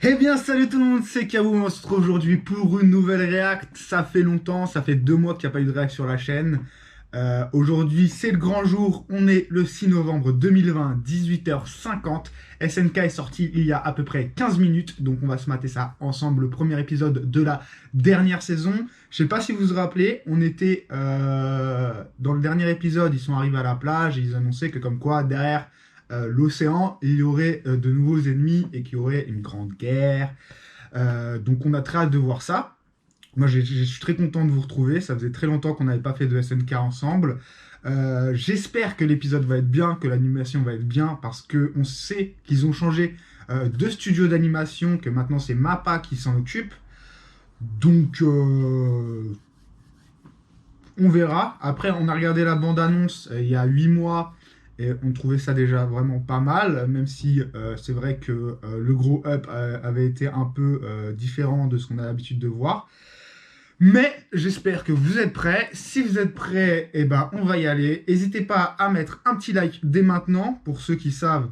Eh bien, salut tout le monde, c'est Kaou. On se retrouve aujourd'hui pour une nouvelle React. Ça fait longtemps, ça fait 2 mois qu'il n'y a pas eu de React sur la chaîne. Aujourd'hui, c'est le grand jour. On est le 6 novembre 2020, 18h50. SNK est sorti il y a à peu près 15 minutes, donc on va se mater ça ensemble. Le premier épisode de la dernière saison. Je sais pas si vous vous rappelez, on était dans le dernier épisode, ils sont arrivés à la plage et ils annonçaient que comme quoi derrière l'océan, il y aurait de nouveaux ennemis et qu'il y aurait une grande guerre. Donc on a très hâte de voir ça. Moi, je suis très content de vous retrouver. Ça faisait très longtemps qu'on n'avait pas fait de SNK ensemble. J'espère que l'épisode va être bien, que l'animation va être bien, parce que on sait qu'ils ont changé de studio d'animation, que maintenant c'est Mappa qui s'en occupe. Donc, on verra. Après, on a regardé la bande-annonce il y a 8 mois et on trouvait ça déjà vraiment pas mal, même si c'est vrai que le gros up avait été un peu différent de ce qu'on a l'habitude de voir. Mais j'espère que vous êtes prêts. Si vous êtes prêts, eh ben, on va y aller. N'hésitez pas à mettre un petit like dès maintenant pour ceux qui savent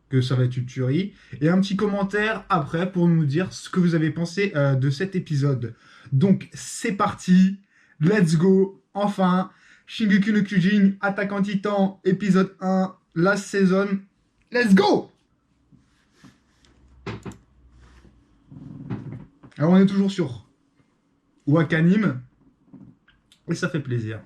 que ça va être une tuerie. Et un petit commentaire après pour nous dire ce que vous avez pensé de cet épisode. Donc c'est parti, let's go, enfin, Shingeki no Kyojin, Attaque en Titan, épisode 1, la saison, let's go. Alors on est toujours sur Wakanim, et ça fait plaisir.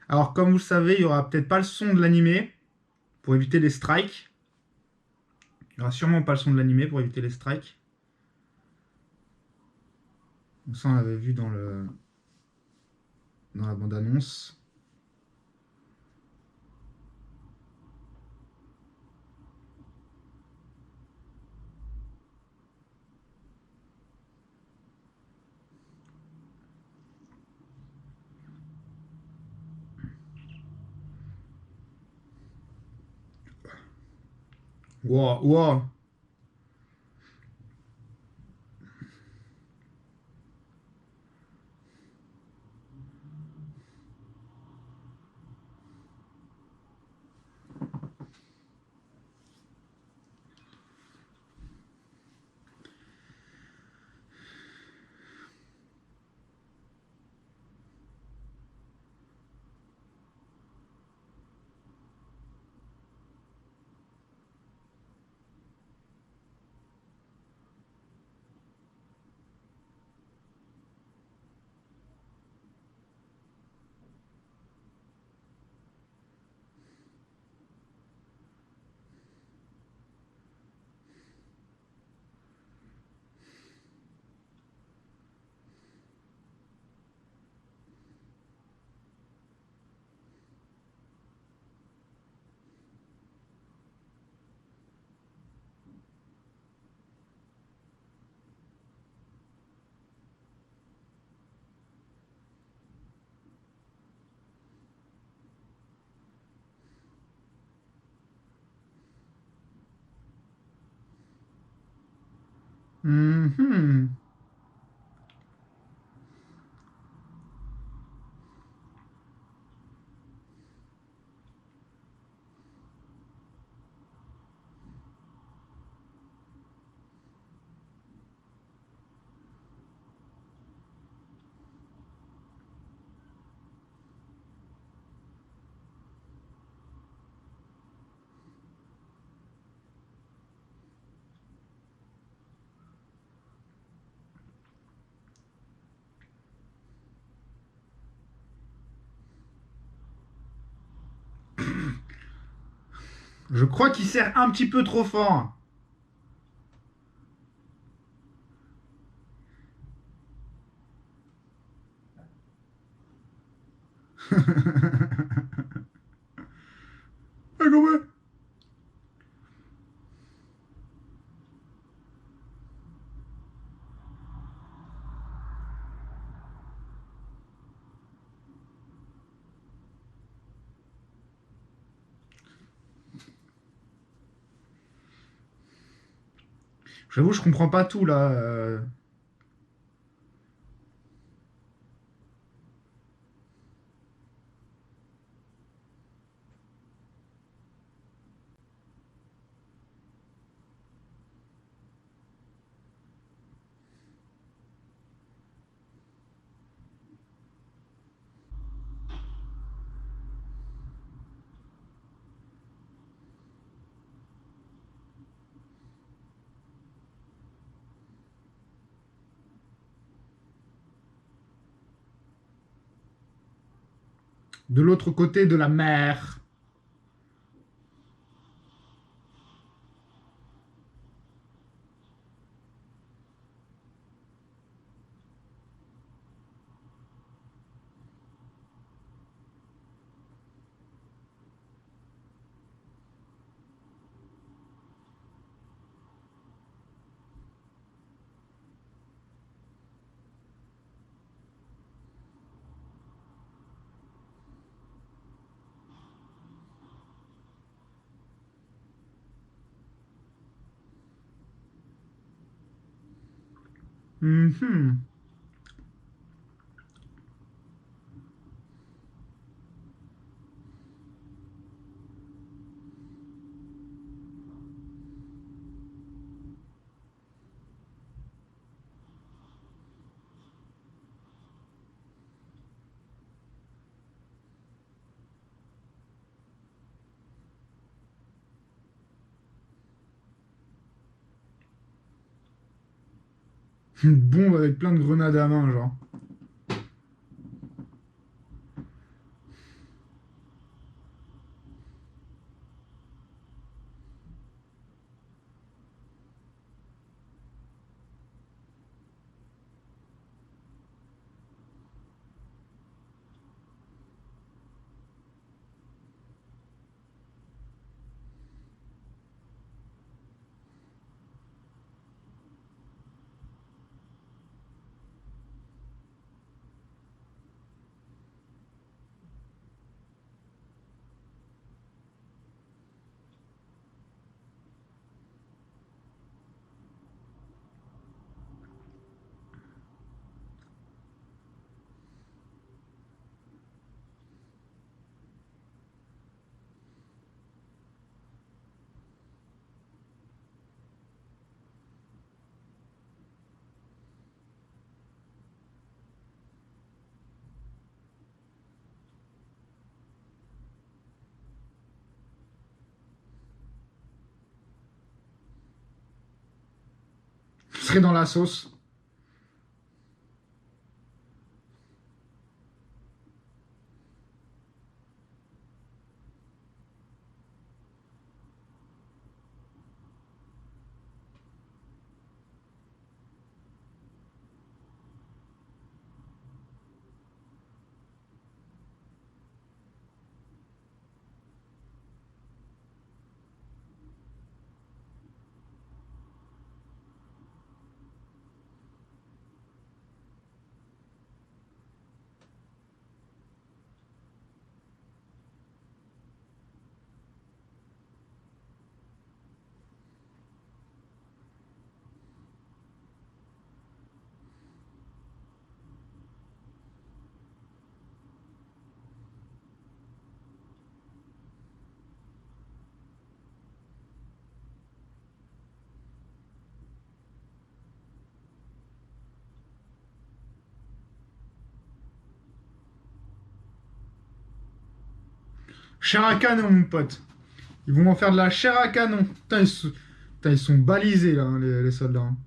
Alors comme vous le savez, il n'y aura peut-être pas le son de l'animé pour éviter les strikes. Il n'y aura sûrement pas le son de l'animé pour éviter les strikes. Ça on l'avait vu dans la bande-annonce. Wow, wow. Mhm. Je crois qu'il sert un petit peu trop fort. Ah, quand même. J'avoue, je comprends pas tout là. De l'autre côté de la mer. Mhm. Une bombe avec plein de grenades à main, genre. Je serais dans la sauce. Chair à canon, mon pote. Ils vont en faire de la chair à canon. Putain, ils sont balisés, là, hein, les soldats, hein.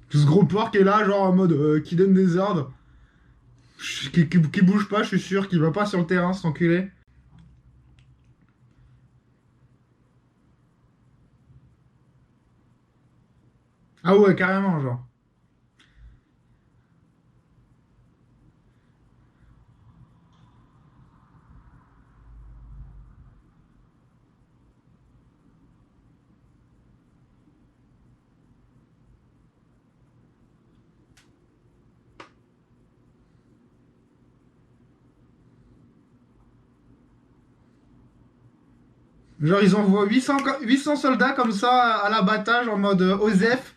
Tout ce gros porc qui est là, genre en mode qui donne des ordres. Qui bouge pas, je suis sûr, qui va pas sur le terrain, cet enculé. Ah ouais, carrément, genre. Genre, ils envoient 800 soldats comme ça à l'abattage en mode OSEF.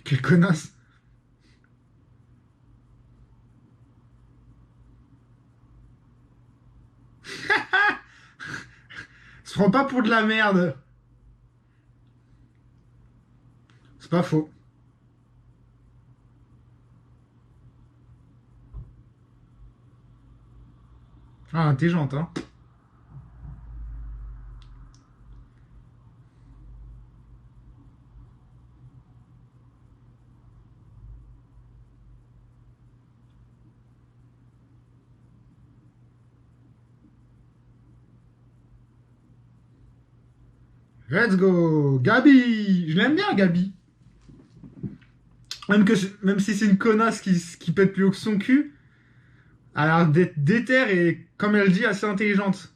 Quelle connasse. Se prend pas pour de la merde. C'est pas faux. Ah, intelligente, hein. Let's go. Gabi. Je l'aime bien, Gabi. Même si c'est une connasse qui pète plus haut que son cul, elle a l'air d'être déter et, comme elle dit, assez intelligente.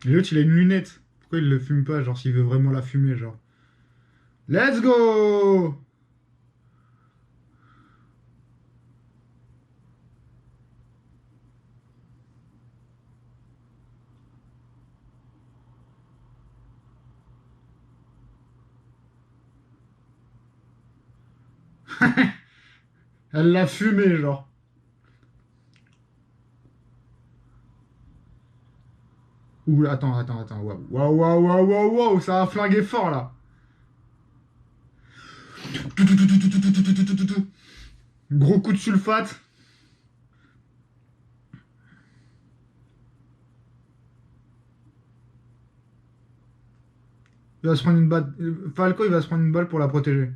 Et l'autre, il a une lunette. Pourquoi il le fume pas, genre, s'il veut vraiment la fumer, genre. Let's go. Elle l'a fumé, genre. Ouh, attends. Waouh, waouh, ça a flingué fort, là. Gros coup de sulfate. Il va se prendre une balle. Falco, il va se prendre une balle pour la protéger.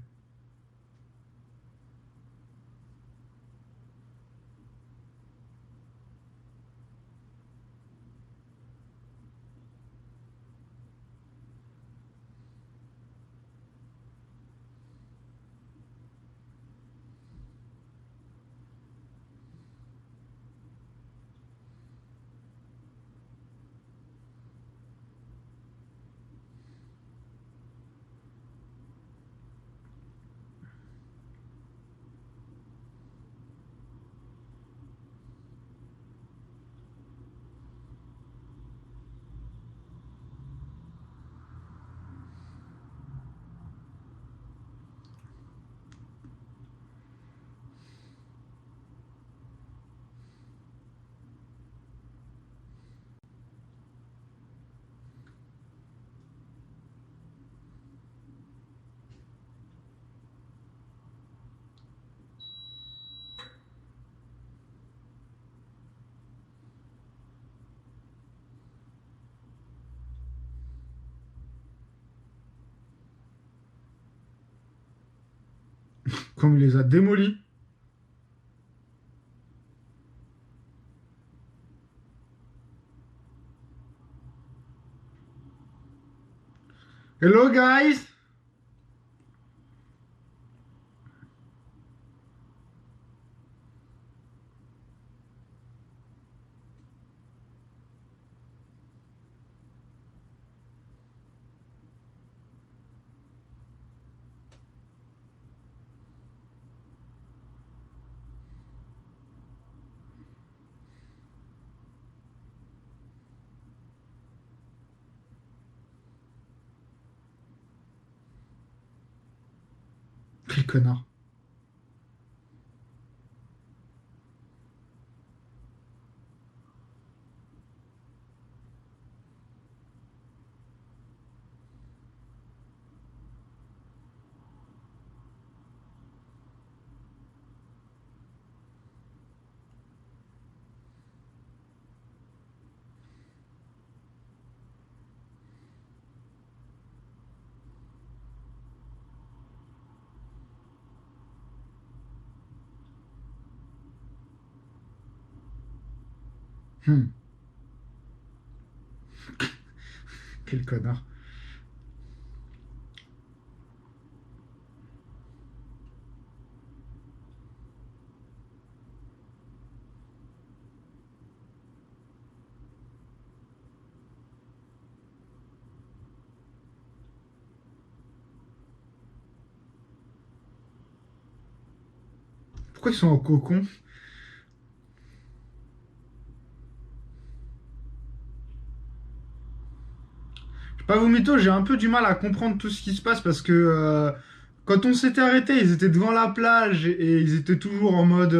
Comme il les a démolis. Hello, guys. connard. Hmm. Quel connard. Pourquoi ils sont en cocon? Je vais pas vous mytho, j'ai un peu du mal à comprendre tout ce qui se passe parce que quand on s'était arrêté, ils étaient devant la plage et ils étaient toujours en mode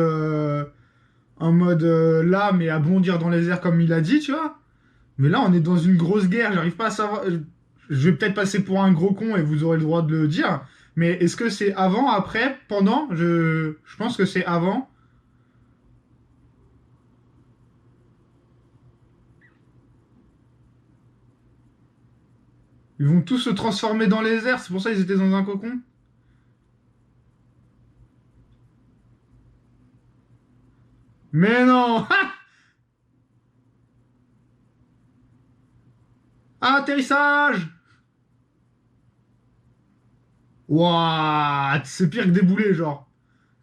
là, mais à bondir dans les airs comme il a dit, tu vois. Mais là, on est dans une grosse guerre, j'arrive pas à savoir. Je vais peut-être passer pour un gros con et vous aurez le droit de le dire. Mais est-ce que c'est avant, après, pendant? Je pense que c'est avant. Ils vont tous se transformer dans les airs, c'est pour ça qu'ils étaient dans un cocon. Mais non! Atterrissage! Waouh! C'est pire que des boulets, genre.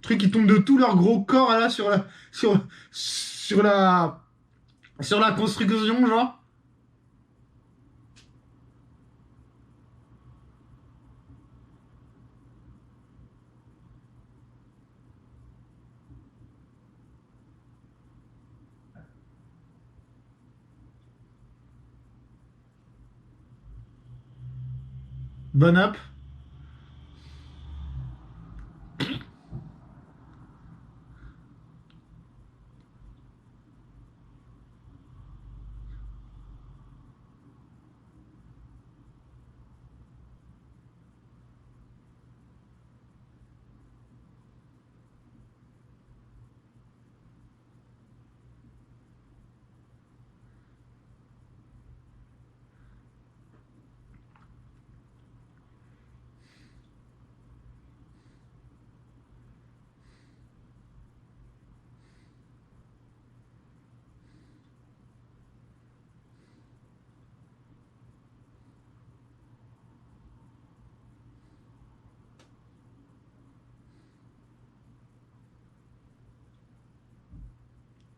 Truc qui tombe de tout leur gros corps là sur la sur la construction, genre. Bon up.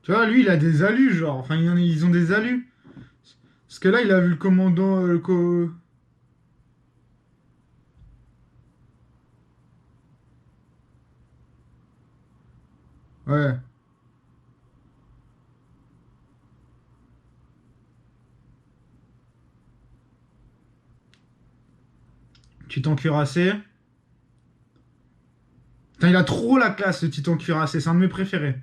Tu vois, lui, il a des alus, genre. Enfin, ils ont des alus. Parce que là, il a vu le commandant. Ouais. Titan cuirassé. Putain, il a trop la classe, le Titan cuirassé. C'est un de mes préférés.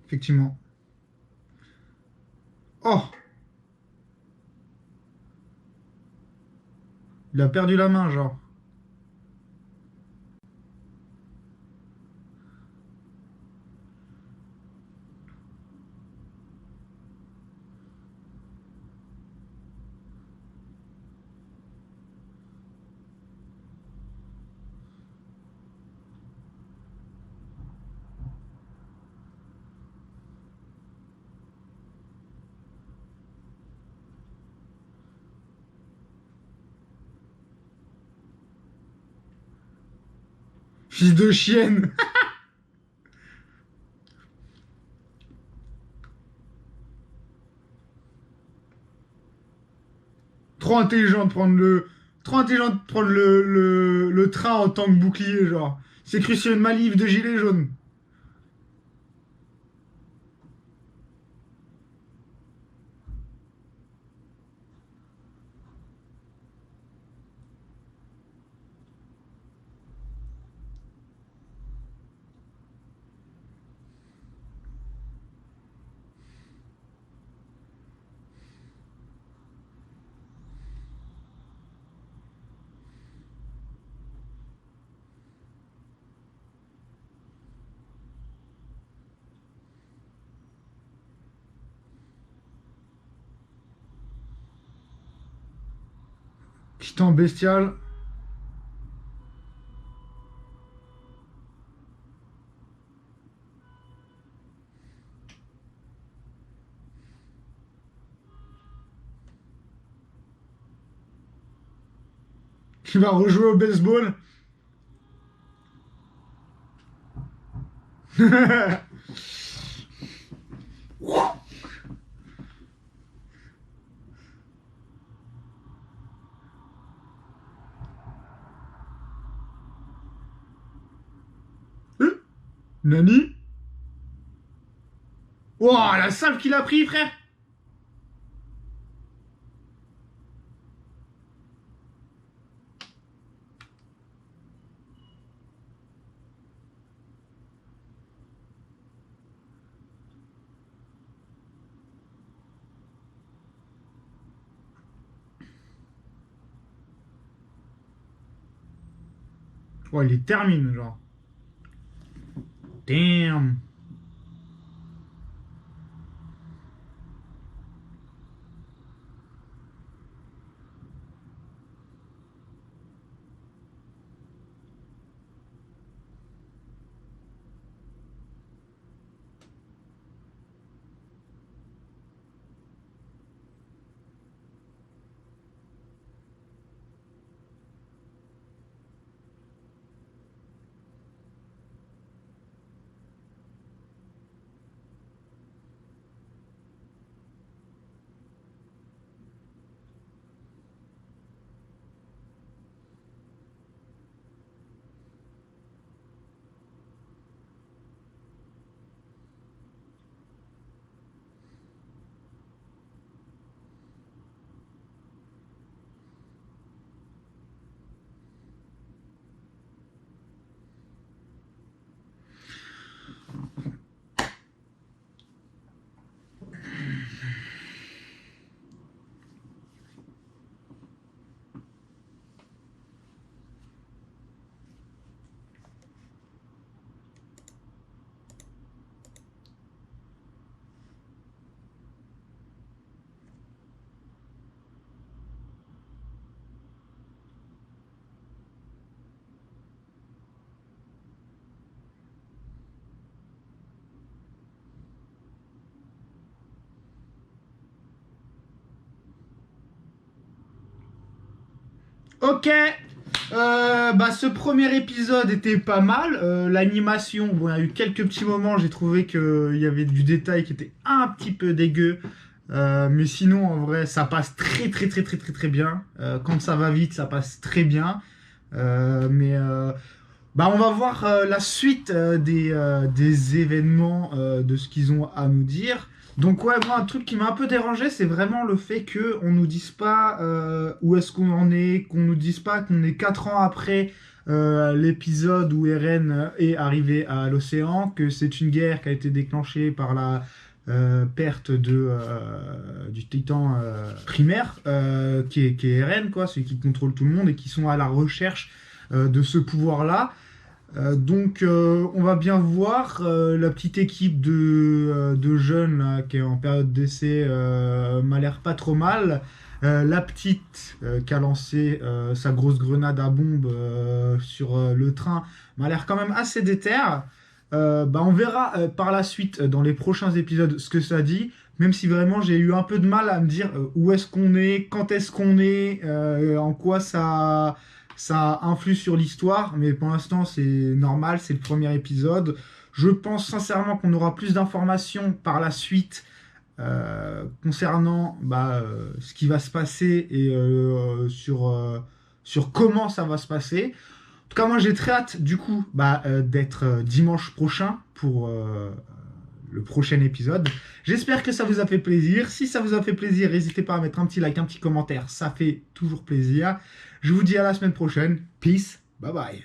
Effectivement. Oh! Il a perdu la main, genre. Fils de chienne! Trop intelligent de prendre le. Trop intelligent de prendre le train en tant que bouclier, genre. C'est cru sur une manif de gilets jaunes. Titan bestial. Qui va rejouer au baseball. Nani? Wow, la salve qu'il a pris, frère! Oh, il est termine, genre. Damn. Ok, bah ce premier épisode était pas mal. L'animation, bon, il y a eu quelques petits moments, j'ai trouvé qu'il y avait du détail qui était un petit peu dégueu. Mais sinon, en vrai, ça passe très très très très très très bien. Quand ça va vite, ça passe très bien. Mais bah, on va voir la suite des événements, de ce qu'ils ont à nous dire. Donc ouais, moi un truc qui m'a un peu dérangé, c'est vraiment le fait que on nous dise pas où est-ce qu'on en est, qu'on nous dise pas qu'on est 4 ans après l'épisode où Eren est arrivé à l'océan, que c'est une guerre qui a été déclenchée par la perte du titan primaire, qui est Eren, quoi, celui qui contrôle tout le monde et qui sont à la recherche de ce pouvoir-là. Donc, on va bien voir la petite équipe de jeunes là, qui est en période d'essai m'a l'air pas trop mal. La petite qui a lancé sa grosse grenade à bombe sur le train m'a l'air quand même assez déter. Bah, on verra par la suite dans les prochains épisodes ce que ça dit. Même si vraiment j'ai eu un peu de mal à me dire où est-ce qu'on est, quand est-ce qu'on est, en quoi ça influe sur l'histoire, mais pour l'instant c'est normal, c'est le premier épisode. Je pense sincèrement qu'on aura plus d'informations par la suite concernant ce qui va se passer et sur comment ça va se passer. En tout cas, moi j'ai très hâte du coup d'être dimanche prochain pour le prochain épisode. J'espère que ça vous a fait plaisir. Si ça vous a fait plaisir, n'hésitez pas à mettre un petit like, un petit commentaire. Ça fait toujours plaisir. Je vous dis à la semaine prochaine. Peace. Bye bye.